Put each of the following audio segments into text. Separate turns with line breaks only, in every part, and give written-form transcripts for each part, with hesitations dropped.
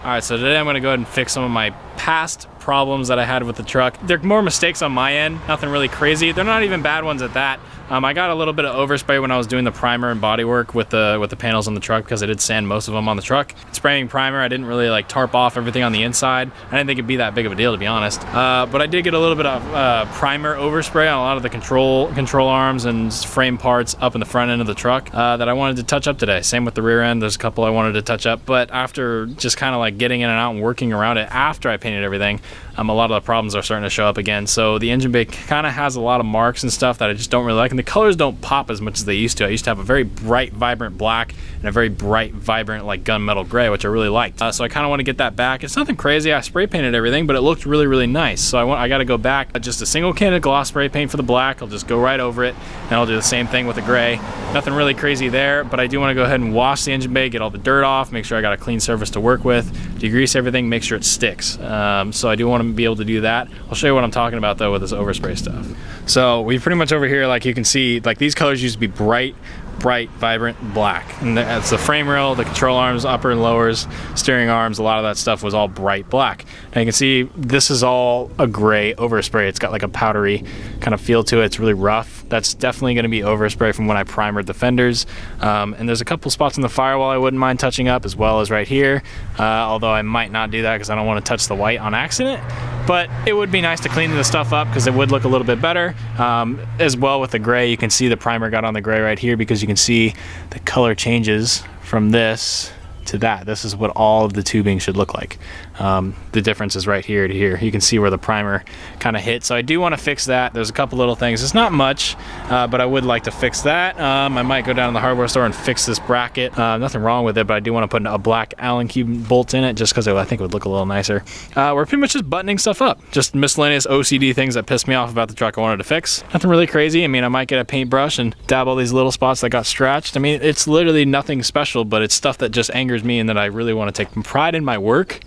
All right, so today I'm gonna go ahead and fix some of my past problems that I had with the truck. They're more mistakes on my end, nothing really crazy. They're not even bad ones at that. I got a little bit of overspray when I was doing the primer and body work with the panels on the truck because I did sand most of them on the truck. Spraying primer, I didn't really like tarp off everything on the inside. I didn't think it'd be that big of a deal, to be honest. But I did get a little bit of primer overspray on a lot of the control arms and frame parts up in the front end of the truck that I wanted to touch up today. Same with the rear end, there's a couple I wanted to touch up, but after just kind of like getting in and out and working around it after I painted everything, a lot of the problems are starting to show up again. So the engine bay kind of has a lot of marks and stuff that I just don't really like, and the colors don't pop as much as they used to. I used to have a very bright, vibrant black and a very bright, vibrant like gunmetal gray, which I really liked. So I kind of want to get that back. It's nothing crazy. I spray painted everything, but it looked really, really nice. So I got to go back. Just a single can of gloss spray paint for the black. I'll just go right over it, and I'll do the same thing with the gray. Nothing really crazy there, but I do want to go ahead and wash the engine bay, get all the dirt off, make sure I got a clean surface to work with, degrease everything, make sure it sticks. So I do want to be able to do that. I'll show you what I'm talking about though with this overspray stuff. So we pretty much over here, like you can see, like these colors used to be bright, vibrant black, and that's the frame rail, the control arms, upper and lowers, steering arms, a lot of that stuff was all bright black. Now you can see this is all a gray overspray. It's got like a powdery kind of feel to it. It's really rough. That's definitely going to be overspray from when I primered the fenders. And there's a couple spots in the firewall I wouldn't mind touching up, as well as right here, although I might not do that because I don't want to touch the white on accident. But it would be nice to clean the stuff up because it would look a little bit better. As well with the gray, you can see the primer got on the gray right here because you can see the color changes from this to that. This is what all of the tubing should look like. The difference is right here to here. You can see where the primer kind of hit. So I do want to fix that. There's a couple little things. It's not much, but I would like to fix that. I might go down to the hardware store and fix this bracket. Nothing wrong with it, but I do want to put a black Allen key bolt in it just because I think it would look a little nicer. We're pretty much just buttoning stuff up. Just miscellaneous OCD things that pissed me off about the truck I wanted to fix. Nothing really crazy. I mean, I might get a paintbrush and dab all these little spots that got scratched. I mean, it's literally nothing special, but it's stuff that just angers me and that I really want to take pride in my work.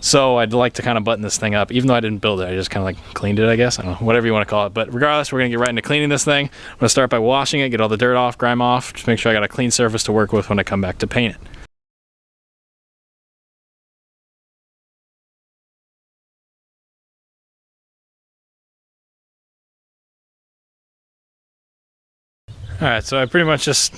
So I'd like to kind of button this thing up, even though I didn't build it. I just kind of like cleaned it, I guess. I don't know, whatever you want to call it. But regardless, we're gonna get right into cleaning this thing. I'm gonna start by washing it, get all the dirt off, grime off, just make sure I got a clean surface to work with when I come back to paint it. All right, so I pretty much just,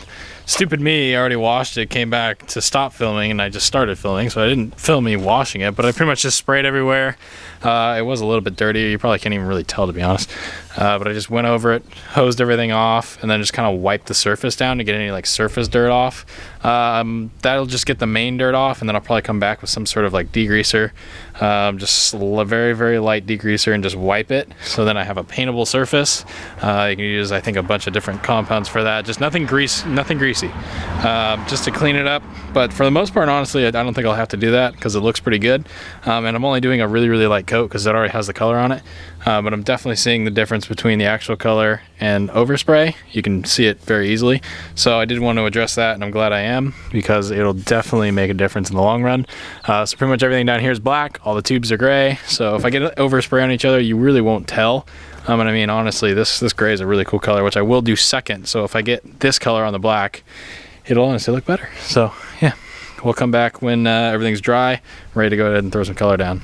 stupid me, already washed it, came back to stop filming, and I just started filming, so I didn't film me washing it, but I pretty much just sprayed everywhere. It was a little bit dirty. You probably can't even really tell, to be honest. But I just went over it, hosed everything off, and then just kind of wiped the surface down to get any like surface dirt off. That'll just get the main dirt off, and then I'll probably come back with some sort of like degreaser, just a very, very light degreaser, and just wipe it. So then I have a paintable surface. You can use, I think, a bunch of different compounds for that. Just nothing greasy, just to clean it up. But for the most part, honestly, I don't think I'll have to do that because it looks pretty good. And I'm only doing a really, really light coat because it already has the color on it. But I'm definitely seeing the difference between the actual color and overspray. You can see it very easily. So I did want to address that, and I'm glad I am, because it'll definitely make a difference in the long run. So pretty much everything down here is black. All the tubes are gray. So if I get overspray on each other, you really won't tell. And I mean, honestly, this gray is a really cool color, which I will do second. So if I get this color on the black, it'll honestly look better. So yeah, we'll come back when everything's dry, ready to go ahead and throw some color down.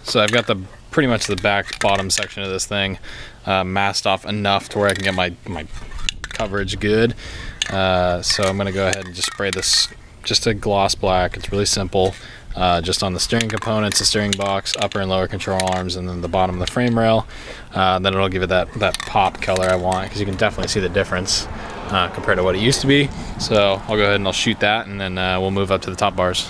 So I've got pretty much the bottom section of this thing masked off enough to where I can get my coverage good. So I'm gonna go ahead and just spray this, just a gloss black. It's really simple. Just on the steering components, the steering box, upper and lower control arms, and then the bottom of the frame rail. Then it'll give it that pop color I want, because you can definitely see the difference compared to what it used to be. So I'll go ahead and I'll shoot that, and then we'll move up to the top bars.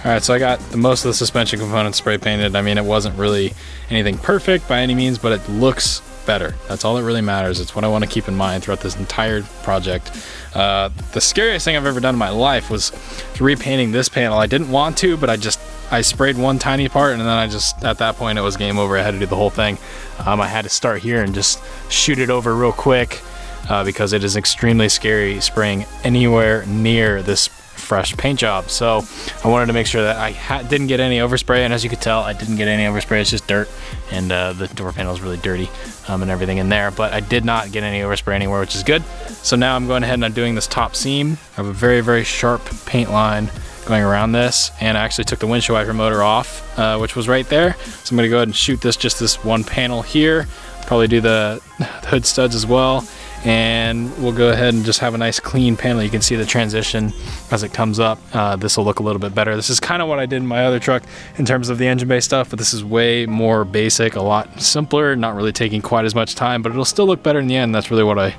All right, so I got most of the suspension components spray painted. I mean, it wasn't really anything perfect by any means, but it looks better. That's all that really matters. It's what I want to keep in mind throughout this entire project. The scariest thing I've ever done in my life was repainting this panel. I didn't want to, but I sprayed one tiny part, and then at that point it was game over. I had to do the whole thing. I had to start here and just shoot it over real quick because it is extremely scary spraying anywhere near this fresh paint job. So I wanted to make sure that I didn't get any overspray, and as you could tell, I didn't get any overspray. It's just dirt, and the door panel is really dirty and everything in there, but I did not get any overspray anywhere, which is good. So now I'm going ahead and I'm doing this top seam. I have a very, very sharp paint line going around this, and I actually took the windshield wiper motor off, which was right there. So I'm gonna go ahead and shoot this one panel here, probably do the hood studs as well, and we'll go ahead and just have a nice clean panel. You can see the transition as it comes up. This will look a little bit better. This is kind of what I did in my other truck in terms of the engine bay stuff, but this is way more basic, a lot simpler, not really taking quite as much time, but it'll still look better in the end. That's really what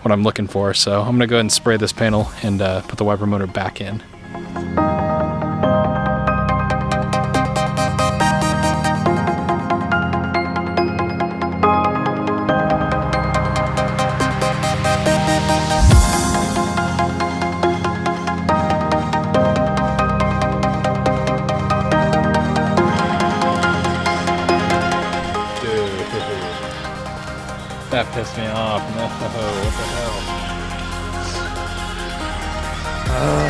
I'm looking for. So I'm gonna go ahead and spray this panel and put the wiper motor back in. That pissed me off. No, what the hell? Oh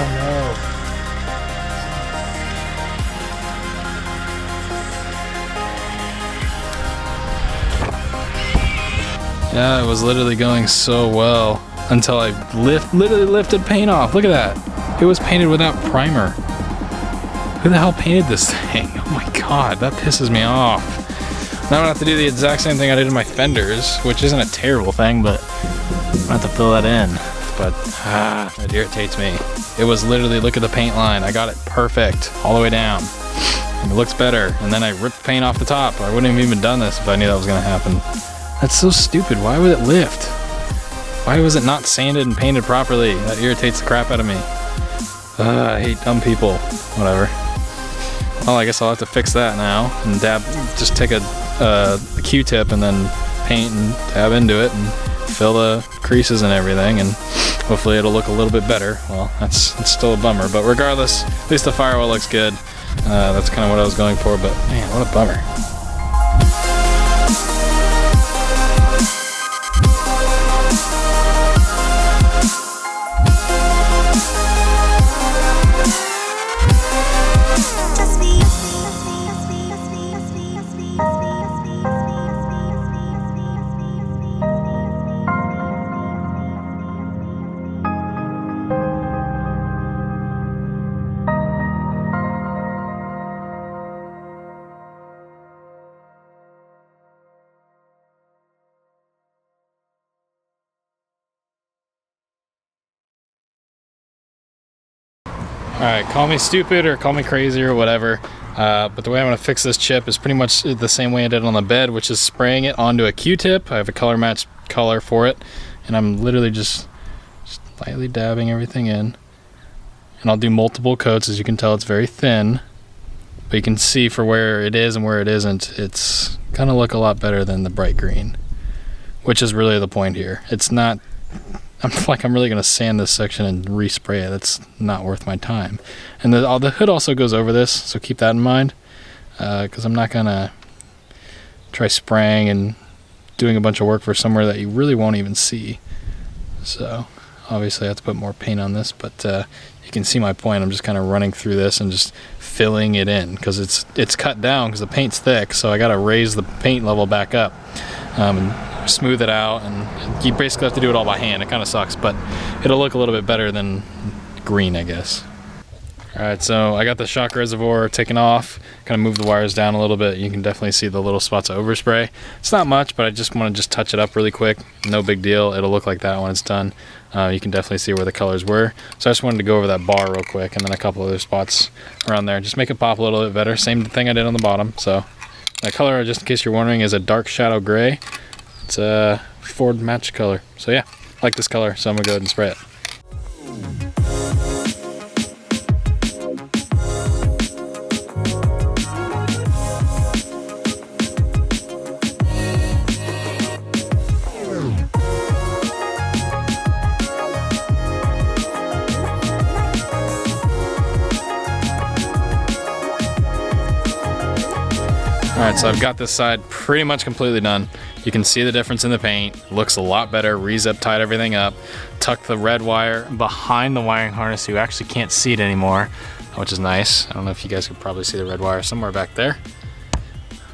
no. Yeah, it was literally going so well until I literally lifted paint off. Look at that. It was painted without primer. Who the hell painted this thing? Oh my god, that pisses me off. Now I'm gonna have to do the exact same thing I did in my fenders, which isn't a terrible thing, but I'm gonna have to fill that in. But it irritates me. It was literally, look at the paint line. I got it perfect all the way down. And it looks better. And then I ripped paint off the top. I wouldn't have even done this if I knew that was gonna happen. That's so stupid. Why would it lift? Why was it not sanded and painted properly? That irritates the crap out of me. I hate dumb people. Whatever. Well, I guess I'll have to fix that now and just take a Q-tip and then paint and dab into it and fill the creases and everything, and hopefully it'll look a little bit better. Well, it's still a bummer, but regardless, at least the firewall looks good. That's kind of what I was going for, but man, what a bummer. Alright, call me stupid or call me crazy or whatever, but the way I'm going to fix this chip is pretty much the same way I did on the bed, which is spraying it onto a Q-tip. I have a color matched color for it, and I'm literally just lightly dabbing everything in. And I'll do multiple coats. As you can tell, it's very thin, but you can see for where it is and where it isn't, it's going to look a lot better than the bright green, which is really the point here. It's not... I'm really gonna sand this section and respray it. That's not worth my time. And the hood also goes over this, so keep that in mind, because I'm not gonna try spraying and doing a bunch of work for somewhere that you really won't even see. So obviously I have to put more paint on this, but you can see my point. I'm just kind of running through this and just filling it in because it's cut down because the paint's thick, so I gotta raise the paint level back up and smooth it out, and you basically have to do it all by hand. It kind of sucks, but it'll look a little bit better than green, I guess. Alright, so I got the shock reservoir taken off, kind of moved the wires down a little bit. You can definitely see the little spots of overspray. It's not much, but I just want to touch it up really quick. No big deal. It'll look like that when it's done. You can definitely see where the colors were. So I just wanted to go over that bar real quick, and then a couple other spots around there. Just make it pop a little bit better. Same thing I did on the bottom. So that color, just in case you're wondering, is a dark shadow gray. It's a Ford match color. So yeah, I like this color, so I'm gonna go ahead and spray it. All right, so I've got this side pretty much completely done. You can see the difference in the paint. Looks a lot better. Re-zip tied everything up. Tucked the red wire behind the wiring harness so you actually can't see it anymore, which is nice. I don't know if you guys could probably see the red wire somewhere back there.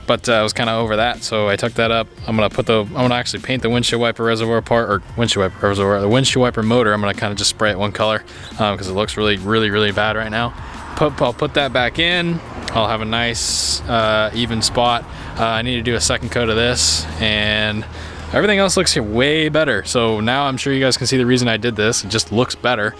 But I was kind of over that, so I took that up. I'm gonna actually paint the windshield wiper reservoir part, or windshield wiper reservoir, the windshield wiper motor. I'm gonna kind of just spray it one color because it looks really bad right now. I'll put that back in. I'll have a nice even spot. I need to do a second coat of this, and everything else looks way better. So now I'm sure you guys can see the reason I did this. It just looks better.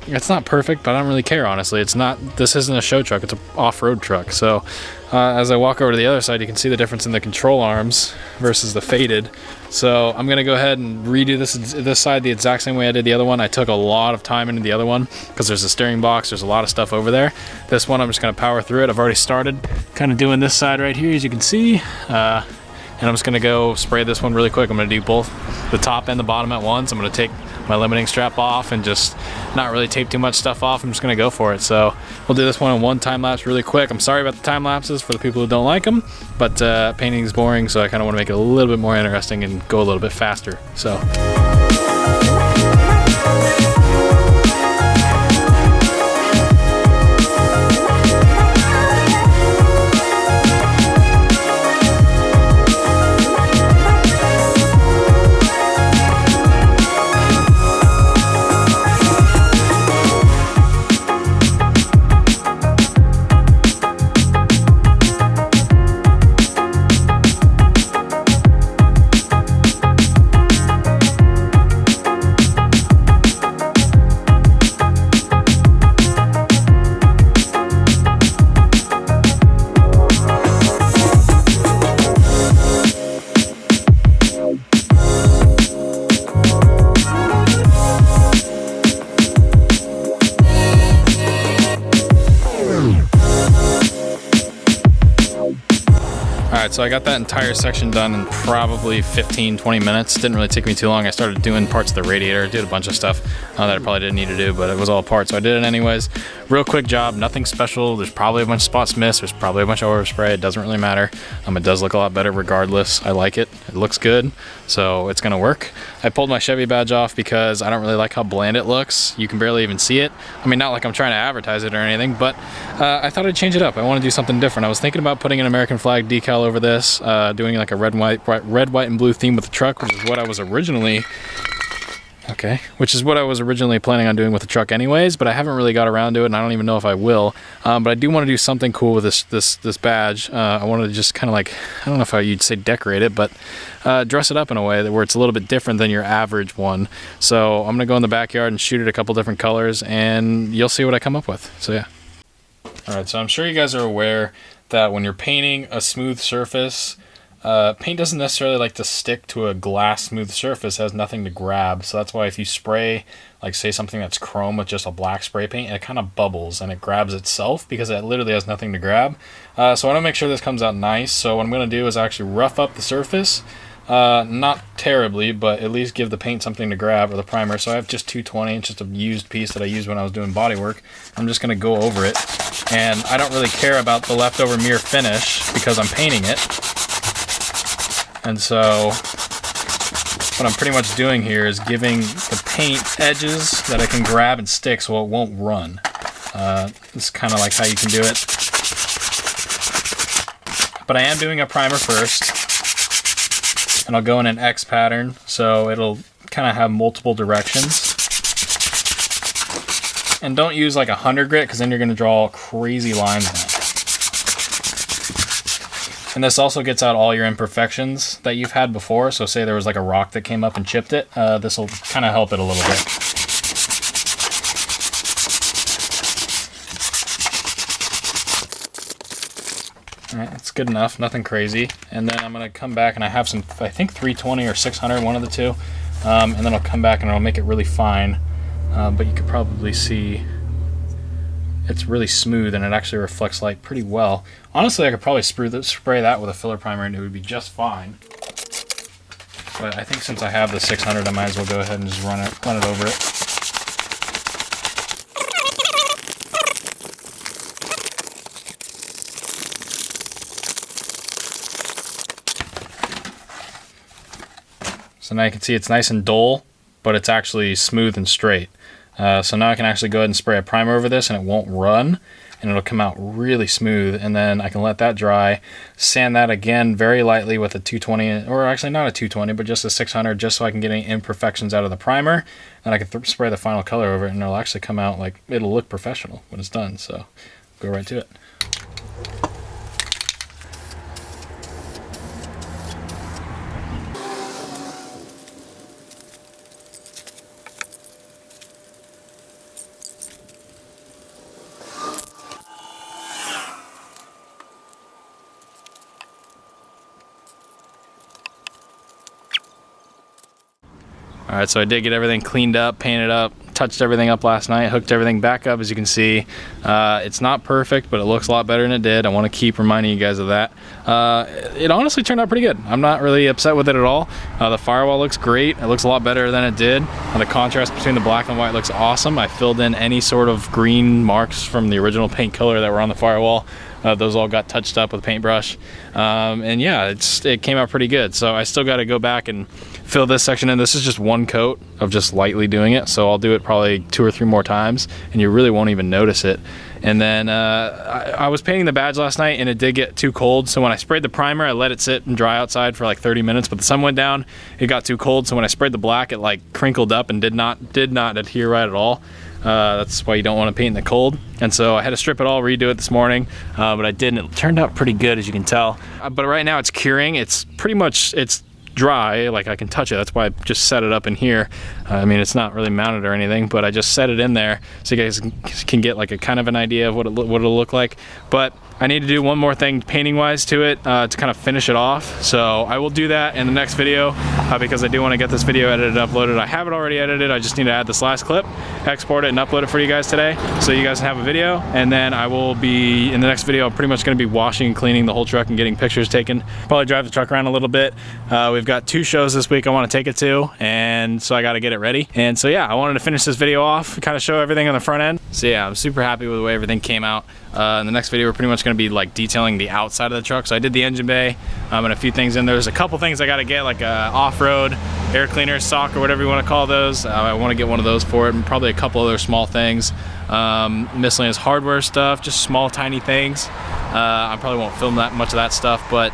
It's not perfect, but I don't really care, honestly. This isn't a show truck, it's an off-road truck. So as I walk over to the other side, you can see the difference in the control arms versus the faded. So I'm gonna go ahead and redo this side the exact same way I did the other one. I took a lot of time into the other one because there's a steering box, there's a lot of stuff over there. This one, I'm just gonna power through it. I've already started kind of doing this side right here, as you can see. And I'm just gonna go spray this one really quick. I'm gonna do both the top and the bottom at once. I'm gonna take my limiting strap off and just not really tape too much stuff off. I'm just gonna go for it. So we'll do this one in one time lapse really quick. I'm sorry about the time lapses for the people who don't like them, but painting is boring, so I kind of want to make it a little bit more interesting and go a little bit faster. So. Alright, so I got that entire section done in probably 15-20 minutes. Didn't really take me too long. I started doing parts of the radiator, did a bunch of stuff that I probably didn't need to do, but it was all parts, so I did it anyways. Real quick job, nothing special. There's probably a bunch of spots missed. There's probably a bunch of overspray. It doesn't really matter. It does look a lot better regardless. I like it. It looks good, so it's gonna work. I pulled my Chevy badge off because I don't really like how bland it looks. You can barely even see it. I mean, not like I'm trying to advertise it or anything, but I thought I'd change it up. I want to do something different. I was thinking about putting an American flag decal over this, doing like a red, white, and blue theme with the truck, which is what I was originally planning on doing with the truck anyways, but I haven't really got around to it, and I don't even know if I will. But I do want to do something cool with this badge. I wanted to just kind of like, I don't know if you'd say decorate it, but dress it up in a way where it's a little bit different than your average one. So I'm gonna go in the backyard and shoot it a couple different colors, and you'll see what I come up with. So yeah. All right, so I'm sure you guys are aware that when you're painting a smooth surface, paint doesn't necessarily like to stick to a glass smooth surface. It has nothing to grab. So that's why if you spray, like say something that's chrome with just a black spray paint, it kind of bubbles and it grabs itself because it literally has nothing to grab. So I want to make sure this comes out nice. So what I'm going to do is actually rough up the surface. Not terribly, but at least give the paint something to grab, or the primer. So I have just 220, it's just a used piece that I used when I was doing body work. I'm just gonna go over it, and I don't really care about the leftover mirror finish because I'm painting it. And so what I'm pretty much doing here is giving the paint edges that I can grab and stick so it won't run. It's kind of like how you can do it. But I am doing a primer first. And I'll go in an X pattern, so it'll kind of have multiple directions. And don't use like 100 grit, because then you're going to draw crazy lines in it. And this also gets out all your imperfections that you've had before. So say there was like a rock that came up and chipped it, this will kind of help it a little bit. Alright, that's good enough, nothing crazy. And then I'm going to come back, and I have some, I think 320 or 600, one of the two. And then I'll come back and I'll make it really fine. But you could probably see it's really smooth and it actually reflects light pretty well. Honestly, I could probably spray that with a filler primer and it would be just fine. But I think since I have the 600, I might as well go ahead and just run it over it. So now you can see it's nice and dull, but it's actually smooth and straight. So now I can actually go ahead and spray a primer over this and it won't run, and it'll come out really smooth. And then I can let that dry, sand that again very lightly with a 220, or actually not a 220, but just a 600, just so I can get any imperfections out of the primer. And I can spray the final color over it, and it'll actually come out like, it'll look professional when it's done. So go right to it. All right, so I did get everything cleaned up, painted up, touched everything up last night, hooked everything back up. As you can see, it's not perfect, but it looks a lot better than it did. I want to keep reminding you guys of that. It honestly turned out pretty good. I'm not really upset with it at all. The firewall looks great. It looks a lot better than it did. The contrast between the black and white looks awesome. I filled in any sort of green marks from the original paint color that were on the firewall. Those all got touched up with a paintbrush. And yeah, it came out pretty good. So I still got to go back and fill this section in. This is just one coat of just lightly doing it. So I'll do it probably 2 or 3 more times and you really won't even notice it. And then I was painting the badge last night and it did get too cold. So when I sprayed the primer, I let it sit and dry outside for like 30 minutes, but the sun went down, it got too cold. So when I sprayed the black, it like crinkled up and did not adhere right at all. That's why you don't want to paint in the cold. And so I had to strip it all, redo it this morning, but I didn't. It turned out pretty good, as you can tell. But right now it's curing. It's pretty much, it's dry, like I can touch it. That's why I just set it up in here. I mean, it's not really mounted or anything, but I just set it in there so you guys can get like a kind of an idea of what it'll look like. But I need to do one more thing painting wise to it to kind of finish it off. So I will do that in the next video because I do want to get this video edited and uploaded. I have it already edited. I just need to add this last clip, export it, and upload it for you guys today so you guys can have a video. And then I will be, in the next video, I'm pretty much going to be washing and cleaning the whole truck and getting pictures taken. Probably drive the truck around a little bit. We've got 2 shows this week I want to take it to, and so I got to get it ready. And so yeah, I wanted to finish this video off, kind of show everything on the front end. So yeah, I'm super happy with the way everything came out. In the next video, we're pretty much going to be like detailing the outside of the truck. So I did the engine bay and a few things in there. There's a couple things I got to get, like a off-road air cleaner, sock, or whatever you want to call those. I want to get one of those for it, and probably a couple other small things. Miscellaneous hardware stuff, just small tiny things. I probably won't film that much of that stuff, but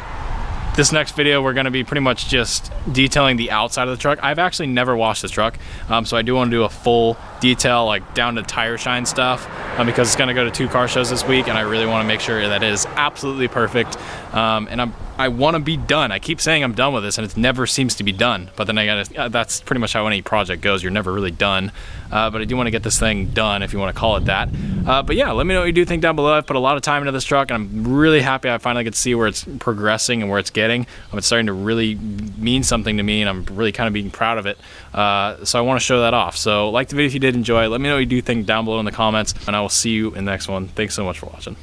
this next video we're going to be pretty much just detailing the outside of the truck. I've actually never washed this truck, so I do want to do a full detail, like down to tire shine stuff, because it's going to go to 2 car shows this week, and I really want to make sure that it is absolutely perfect. And I want to be done. I keep saying I'm done with this, and it never seems to be done. But then I gotta, that's pretty much how any project goes. You're never really done. But I do want to get this thing done, if you want to call it that. But yeah, let me know what you do think down below. I've put a lot of time into this truck, and I'm really happy I finally get to see where it's progressing and where it's getting. It's starting to really mean something to me, and I'm really kind of being proud of it. So I want to show that off. So like the video if you did enjoy. Let me know what you do think down below in the comments, and I will see you in the next one. Thanks so much for watching.